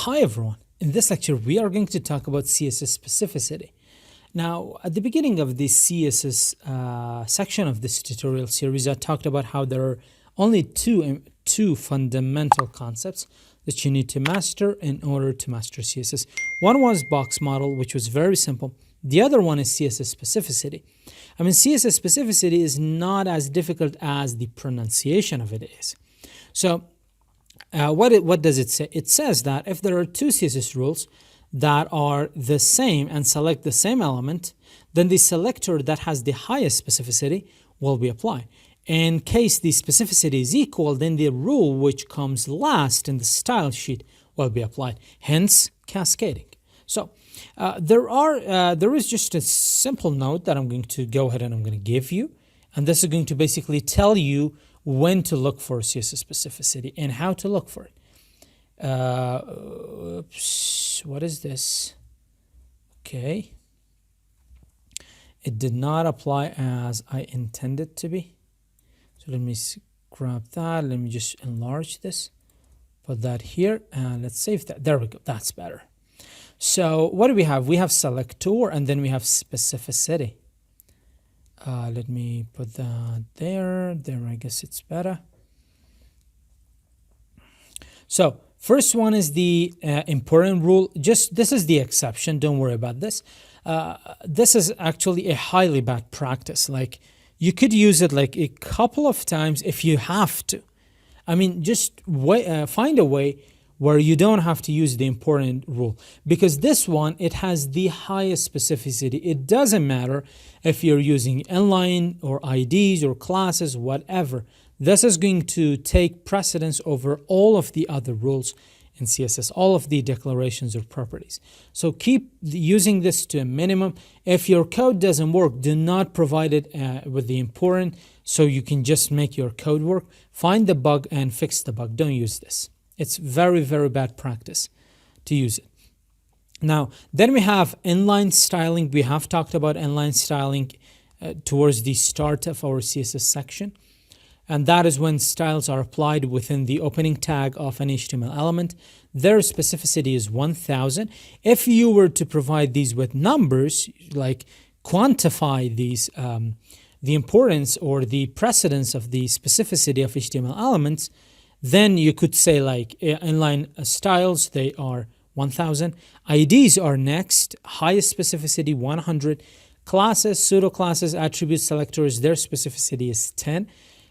Hi everyone, in this lecture we are going to talk about CSS specificity. Now at the beginning of the CSS section of this tutorial series, I talked about how there are only two fundamental concepts that you need to master in order to master CSS. One was box model, which was very simple. The other one is CSS specificity. I mean, CSS specificity is not as difficult as the pronunciation of it is. So what does it say? It says that if there are two CSS rules that are the same and select the same element, then the selector that has the highest specificity will be applied. In case the specificity is equal, then the rule which comes last in the style sheet will be applied, hence cascading. So there is just a simple note that I'm going to go ahead and I'm going to give you, and this is going to basically tell you when to look for CSS specificity and how to look for it. Oops, what is this? Okay. It did not apply as I intended to be. So let me grab that. Let me just enlarge this. Put that here and let's save that. There we go. That's better. So what do we have? We have selector and then we have specificity. Let me put that there. There, I guess it's better. So first one is the important rule. Just this is the exception. Don't worry about this. This is actually a highly bad practice. Like you could use it like a couple of times if you have to. I mean, just find a way where you don't have to use the important rule, because this one, it has the highest specificity. It doesn't matter if you're using inline or IDs or classes, whatever. This is going to take precedence over all of the other rules in CSS, all of the declarations or properties. So keep using this to a minimum. If your code doesn't work, do not provide it with the important so you can just make your code work. Find the bug and fix the bug. Don't use this. It's very, very bad practice to use it. Now, then we have inline styling. We have talked about inline styling towards the start of our CSS section. And that is when styles are applied within the opening tag of an HTML element. Their specificity is 1000. If you were to provide these with numbers, like quantify these, the importance or the precedence of the specificity of HTML elements, then you could say like inline styles, they are 1000. IDs are next, highest specificity 100. Classes, pseudo classes, attribute selectors, their specificity is 10.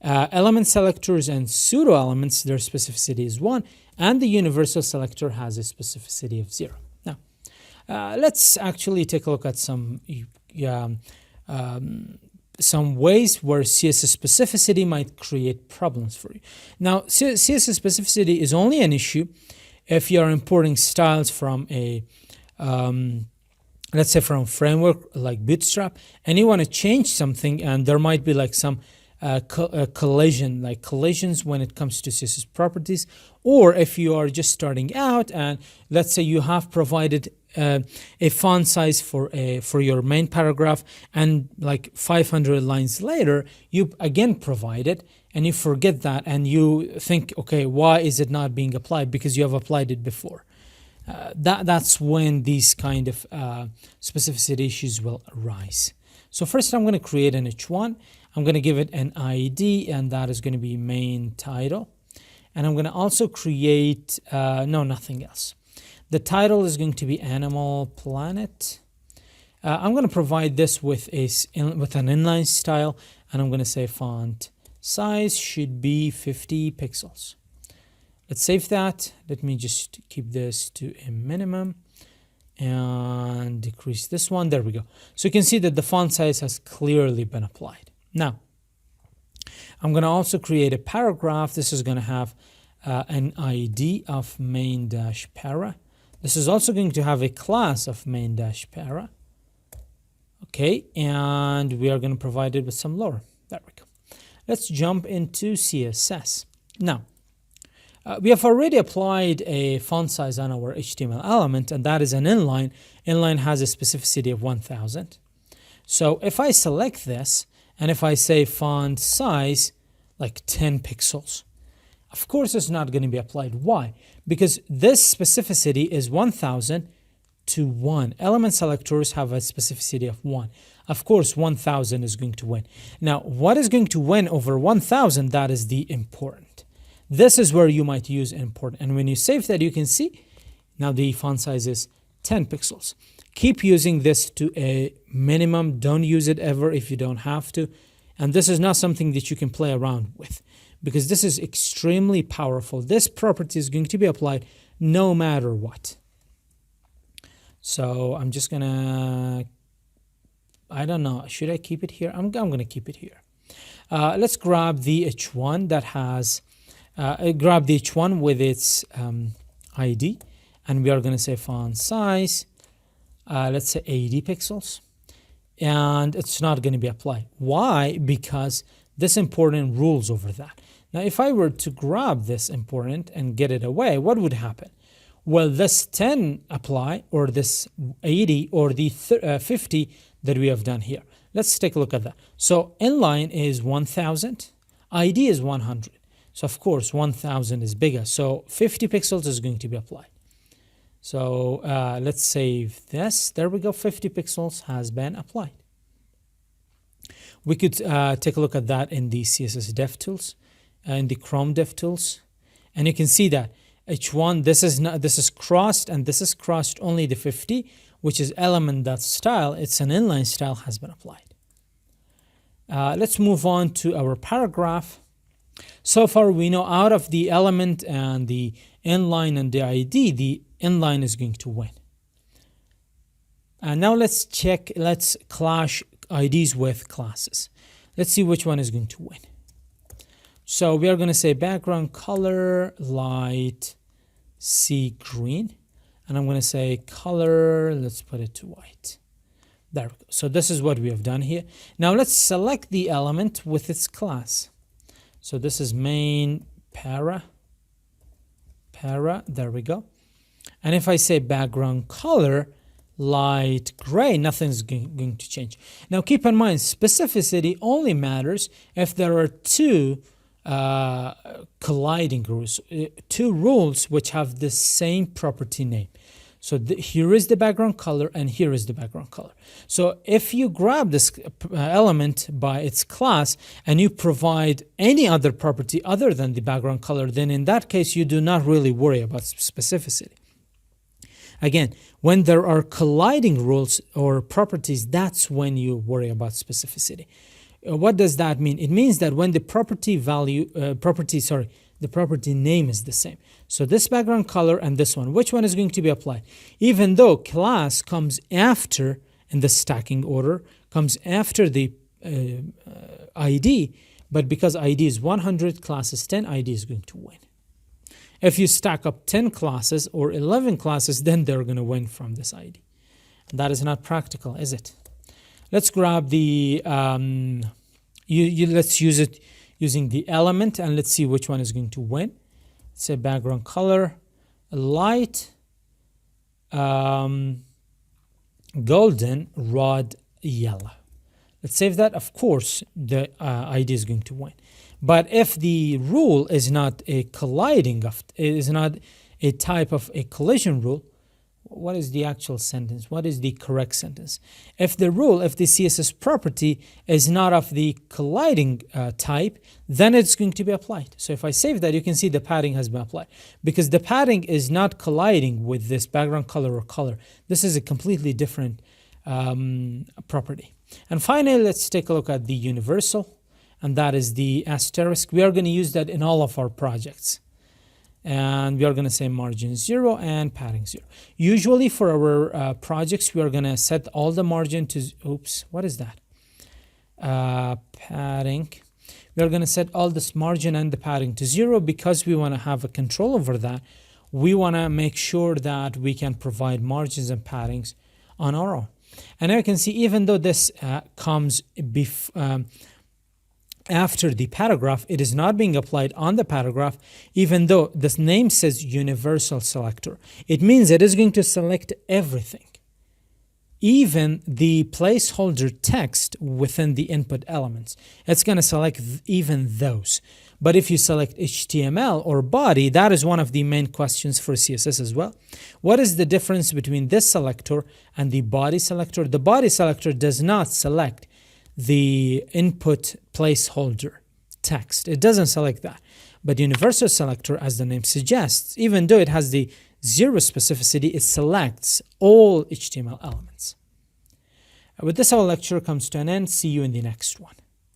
Element selectors and pseudo elements, their specificity is 1. And the universal selector has a specificity of 0. Now, let's actually take a look at some ways where CSS specificity might create problems for you. Now, CSS specificity is only an issue if you are importing styles from a, let's say from a framework like Bootstrap, and you want to change something, and there might be like some collisions when it comes to CSS properties, or if you are just starting out and let's say you have provided a font size for your main paragraph, and like 500 lines later you again provide it and you forget that and you think, okay, why is it not being applied? Because you have applied it before. That's when these kind of specificity issues will arise. So first I'm going to create an H1. I'm going to give it an ID, and that is going to be main title. And I'm going to also create, nothing else. The title is going to be Animal Planet. I'm going to provide this with an inline style, and I'm going to say font size should be 50 pixels. Let's save that. Let me just keep this to a minimum and decrease this one. There we go. So you can see that the font size has clearly been applied. Now, I'm going to also create a paragraph. This is going to have an ID of main-para. This is also going to have a class of main-para. Okay, and we are going to provide it with some lore. There we go. Let's jump into CSS. Now, we have already applied a font size on our HTML element, and that is an inline. Inline has a specificity of 1000. So if I select this, and if I say font size like 10 pixels, Of course, it's not going to be applied. Why? Because this specificity is 1000 to 1. Element selectors have a specificity of 1. Of course, 1000 is going to win. Now, what is going to win over 1000? That is the important. This is where you might use important. And when you save that, you can see now the font size is 10 pixels. Keep using this to a minimum. Don't use it ever if you don't have to. And this is not something that you can play around with, because this is extremely powerful. This property is going to be applied no matter what. So I'm just gonna, I don't know, should I keep it here? I'm gonna keep it here. Let's grab the H1 that has, grab the H1 with its ID, and we are gonna say font size, let's say 80 pixels, and it's not gonna be applied. Why? Because this important rules over that. Now, if I were to grab this important and get it away, what would happen? Well, this 10 apply, or this 80, or the 50 that we have done here. Let's take a look at that. So inline is 1000, ID is 100. So of course 1000 is bigger. So 50 pixels is going to be applied. So let's save this. There we go. 50 pixels has been applied. We could take a look at that in the CSS DevTools, in the Chrome DevTools, and you can see that H1, this is crossed, and this is crossed only the 50, which is element.style. It's an inline style has been applied. Let's move on to our paragraph. So far, we know out of the element and the inline and the ID, the inline is going to win. And now let's check, let's clash IDs with classes. Let's see which one is going to win. So we are going to say background color light sea green, and I'm going to say color, let's put it to white. There we go. So this is what we have done here. Now let's select the element with its class. So this is main para, there we go. And if I say background color light gray, nothing's going to change. Now keep in mind, specificity only matters if there are two colliding rules, two rules which have the same property name. So here is the background color, and here is the background color. So if you grab this element by its class and you provide any other property other than the background color, then in that case you do not really worry about specificity. Again, when there are colliding rules or properties, that's when you worry about specificity. What does that mean? It means that when the property name is the same. So this background color and this one, which one is going to be applied? Even though class comes after, in the stacking order, comes after the ID, but because ID is 100, class is 10, ID is going to win. If you stack up 10 classes or 11 classes, then they're going to win from this ID. And that is not practical, is it? Let's grab the, let's use it using the element, and let's see which one is going to win. Let's say background color, light, golden, rod, yellow. Let's save that. Of course, the ID is going to win. But if the rule is not a colliding of, is not a type of a collision rule, what is the actual sentence? What is the correct sentence? If the rule, if the CSS property is not of the colliding type, then it's going to be applied. So if I save that, you can see the padding has been applied, because the padding is not colliding with this background color or color. This is a completely different property. And finally, let's take a look at the universal, and that is the asterisk. We are going to use that in all of our projects. And we are going to say margin 0 and padding 0. Usually for our projects, we are going to set all the margin to, oops, what is that? Padding. We are going to set all this margin and the padding to 0 because we want to have a control over that. We want to make sure that we can provide margins and paddings on our own. And now you can see, even though this comes after the paragraph, it is not being applied on the paragraph, even though this name says universal selector. It means it is going to select everything. even the placeholder text within the input elements. It's going to select even those. But if you select HTML or body, that is one of the main questions for CSS as well. What is the difference between this selector and the body selector? The body selector does not select the input placeholder text. It doesn't select that. But universal selector, as the name suggests, even though it has the 0 specificity, it selects all HTML elements. With this, our lecture comes to an end. See you in the next one.